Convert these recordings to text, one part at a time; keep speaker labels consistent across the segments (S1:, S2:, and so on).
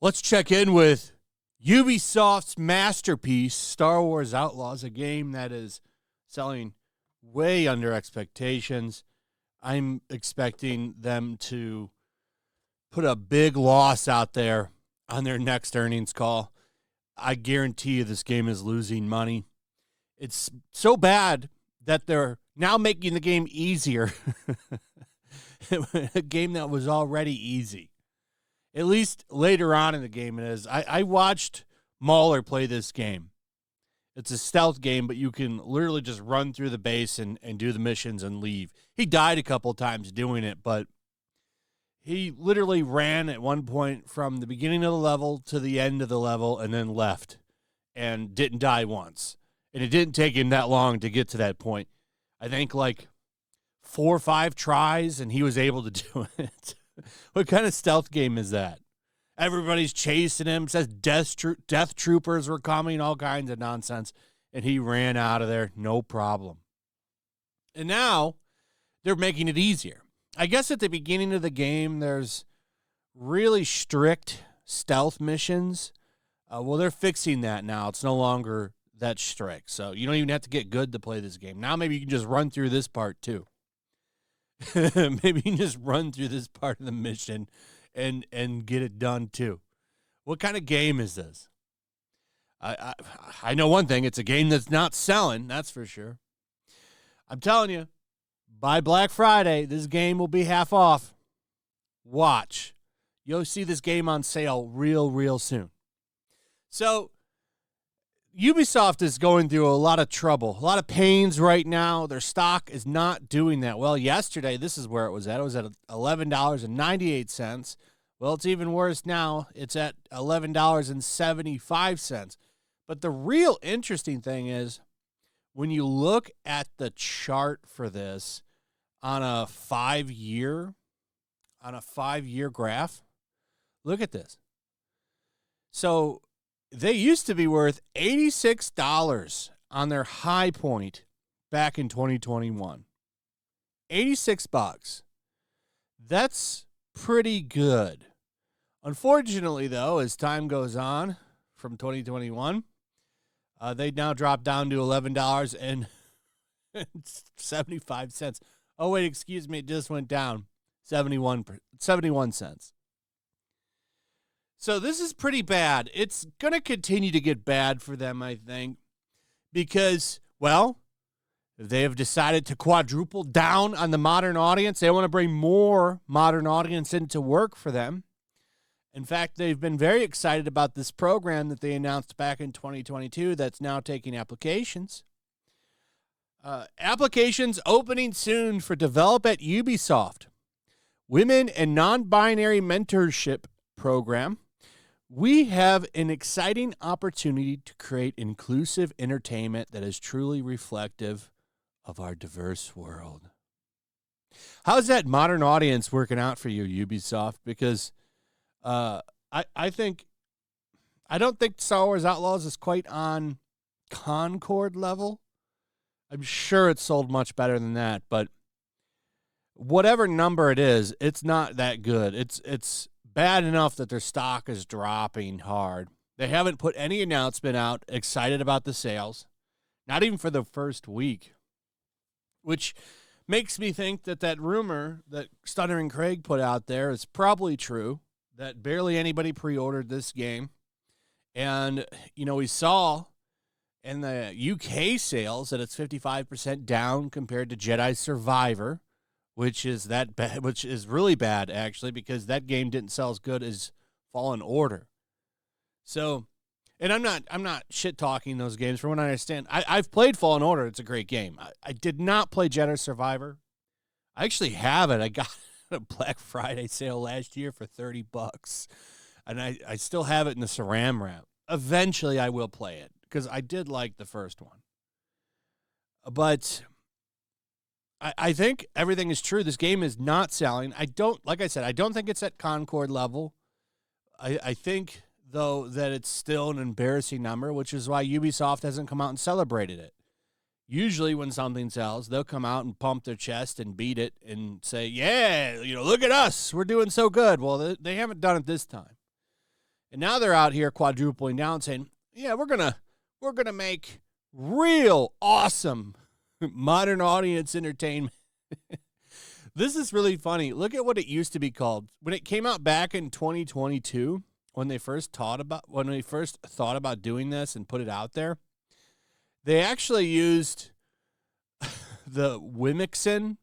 S1: Let's check in with Ubisoft's masterpiece, Star Wars Outlaws, a game that is selling way under expectations. I'm expecting them to put a big loss out there on their next earnings call. I guarantee you this game is losing money. It's so bad that they're now making the game easier. A game that was already easy. At least later on in the game it is. I watched Mauler play this game. It's a stealth game, but you can literally just run through the base and do the missions and leave. He died a couple times doing it, but he literally ran at one point from the beginning of the level to the end of the level and then left and didn't die once. And it didn't take him that long to get to that point. I think like 4 or 5 tries, and he was able to do it. What kind of stealth game is that? Everybody's chasing him, says death troopers were coming, all kinds of nonsense, and he ran out of there, no problem. And now they're making it easier. I guess at the beginning of the game, there's really strict stealth missions. Well, they're fixing that now. It's no longer that strict, so you don't even have to get good to play this game. Now maybe you can just run through this part too. Maybe you can just run through this part of the mission and get it done too. What kind of game is this? I know one thing. It's a game that's not selling, that's for sure. I'm telling you, by Black Friday, this game will be half off. Watch. You'll see this game on sale real soon. So Ubisoft is going through a lot of trouble, a lot of pains right now. Their stock is not doing that well. Yesterday, this is where it was at. It was at $11.98. Well, it's even worse now. It's at $11.75. But the real interesting thing is when you look at the chart for this on a 5-year graph, look at this. So they used to be worth $86 on their high point back in 2021. $86. That's pretty good. Unfortunately, though, as time goes on from 2021, they now drop down to $11.75. Oh, wait, excuse me. It just went down 71 cents. So this is pretty bad. It's going to continue to get bad for them, I think, because, well, they have decided to quadruple down on the modern audience. They want to bring more modern audience into work for them. In fact, they've been very excited about this program that they announced back in 2022 that's now taking applications. Applications opening soon for Develop at Ubisoft. Women and non-binary mentorship program. We have an exciting opportunity to create inclusive entertainment that is truly reflective of our diverse world. How's that modern audience working out for you, Ubisoft? Because I don't think Star Wars Outlaws is quite on Concord level. I'm sure it's sold much better than that, but whatever number it is, it's not that good. It's bad enough that their stock is dropping hard. They haven't put any announcement out excited about the sales, not even for the first week, which makes me think that rumor that Stunner and Craig put out there is probably true, that barely anybody pre-ordered this game. And, you know, we saw in the UK sales that it's 55% down compared to Jedi Survivor, which is that bad, which is really bad, actually, because that game didn't sell as good as Fallen Order. So, and I'm not shit-talking those games. From what I understand, I've played Fallen Order. It's a great game. I did not play Jedi Survivor. I actually have it. I got a Black Friday sale last year for $30, and I still have it in the Saran wrap. Eventually, I will play it, because I did like the first one. But I think everything is true. This game is not selling. Like I said, I don't think it's at Concord level. I think, though, that it's still an embarrassing number, which is why Ubisoft hasn't come out and celebrated it. Usually when something sells, they'll come out and pump their chest and beat it and say, yeah, look at us. We're doing so good. Well, they haven't done it this time. And now they're out here quadrupling down saying, yeah, we're going to make real awesome modern audience entertainment. This is really funny. Look at what it used to be called. When it came out back in 2022, when they first thought about doing this and put it out there, they actually used the WOMXN.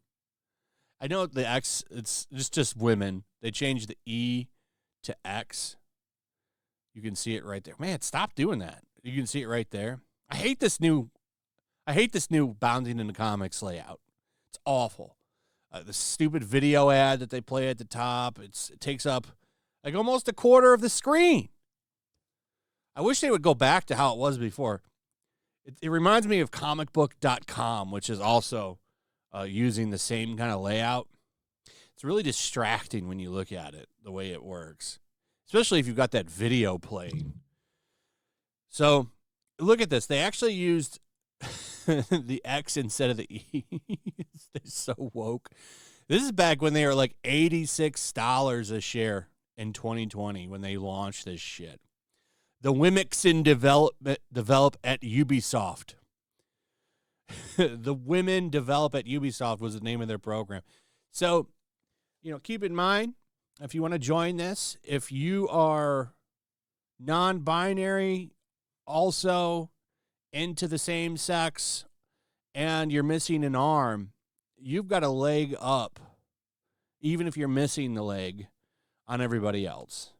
S1: I know the X, it's just women. They changed the E to X. You can see it right there. Man, stop doing that. You can see it right there. I hate this new Bounding into Comics layout. It's awful. The stupid video ad that they play at the top, it takes up like almost a quarter of the screen. I wish they would go back to how it was before. It reminds me of comicbook.com, which is also using the same kind of layout. It's really distracting when you look at it, the way it works, especially if you've got that video playing. So look at this. They actually used the X instead of the E. They're so woke. This is back when they were like $86 a share in 2020 when they launched this shit. The WOMXN develop at Ubisoft. The Women Develop at Ubisoft was the name of their program. So, keep in mind, if you want to join this, if you are non-binary, also into the same sex, and you're missing an arm, you've got a leg up, even if you're missing the leg, on everybody else.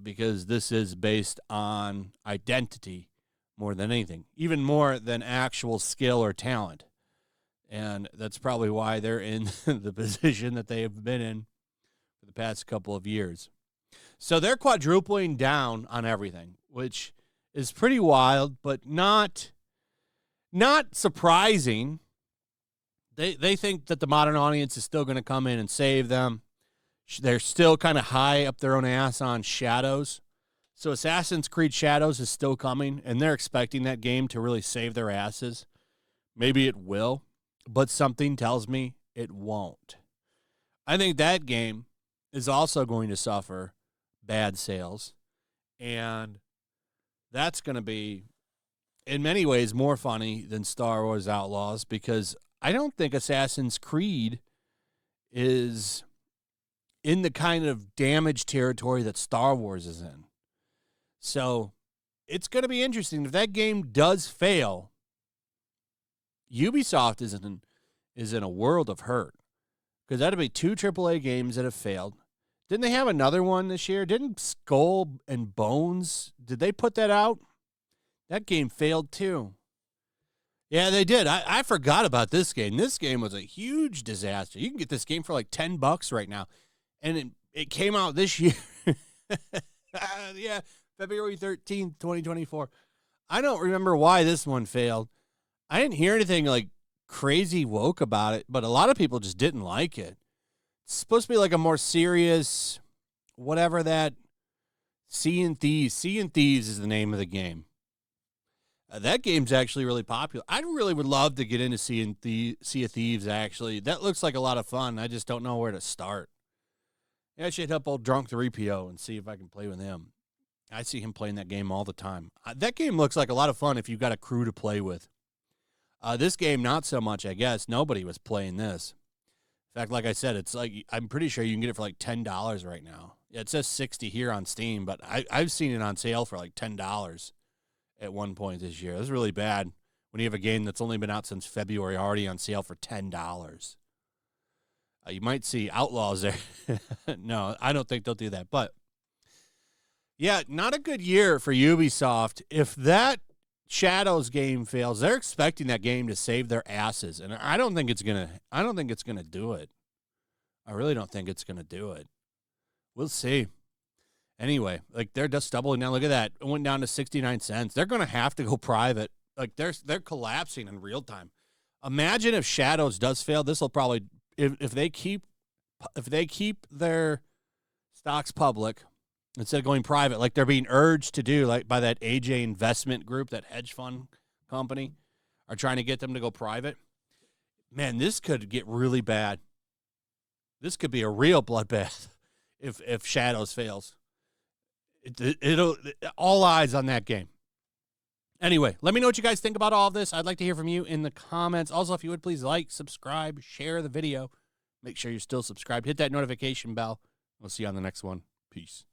S1: Because this is based on identity more than anything, even more than actual skill or talent. And that's probably why they're in the position that they have been in for the past couple of years. So they're quadrupling down on everything, which is pretty wild, but not surprising. They think that the modern audience is still going to come in and save them. They're still kind of high up their own ass on Shadows. So Assassin's Creed Shadows is still coming, and they're expecting that game to really save their asses. Maybe it will, but something tells me it won't. I think that game is also going to suffer bad sales, and that's going to be, in many ways, more funny than Star Wars Outlaws, because I don't think Assassin's Creed is in the kind of damage territory that Star Wars is in. So it's going to be interesting. If that game does fail, Ubisoft is in a world of hurt, because that'll be 2 AAA games that have failed. Didn't they have another one this year? Didn't Skull and Bones, did they put that out? That game failed too. Yeah, they did. I forgot about this game. This game was a huge disaster. You can get this game for like $10 right now. And it came out this year. Yeah, February 13th, 2024. I don't remember why this one failed. I didn't hear anything like crazy woke about it, but a lot of people just didn't like it. It's supposed to be like a more serious, whatever that, Sea and Thieves. Sea and Thieves is the name of the game. That game's actually really popular. I really would love to get into Sea of Thieves, actually. That looks like a lot of fun. I just don't know where to start. I should hit up old Drunk the Repio and see if I can play with him. I see him playing that game all the time. That game looks like a lot of fun if you've got a crew to play with. This game, not so much, I guess. Nobody was playing this. In fact, like I said, it's like, I'm pretty sure you can get it for like $10 right now. Yeah, it says $60 here on Steam, but I've seen it on sale for like $10 at one point this year. It was really bad when you have a game that's only been out since February already on sale for $10. You might see Outlaws there. No, I don't think they'll do that. But, yeah, not a good year for Ubisoft. If that Shadows game fails, they're expecting that game to save their asses, and I don't think it's gonna do it. I really don't think it's gonna do it. We'll see. Anyway, like, they're just doubling down. Look at that. It went down to 69 cents. They're gonna have to go private. Like, they're collapsing in real time. Imagine if Shadows does fail. This will probably, if they keep their stocks public instead of going private, like they're being urged to do, like by that AJ Investment Group, that hedge fund company, are trying to get them to go private. Man, this could get really bad. This could be a real bloodbath if Shadows fails. It'll all eyes on that game. Anyway, let me know what you guys think about all of this. I'd like to hear from you in the comments. Also, if you would, please like, subscribe, share the video. Make sure you're still subscribed. Hit that notification bell. We'll see you on the next one. Peace.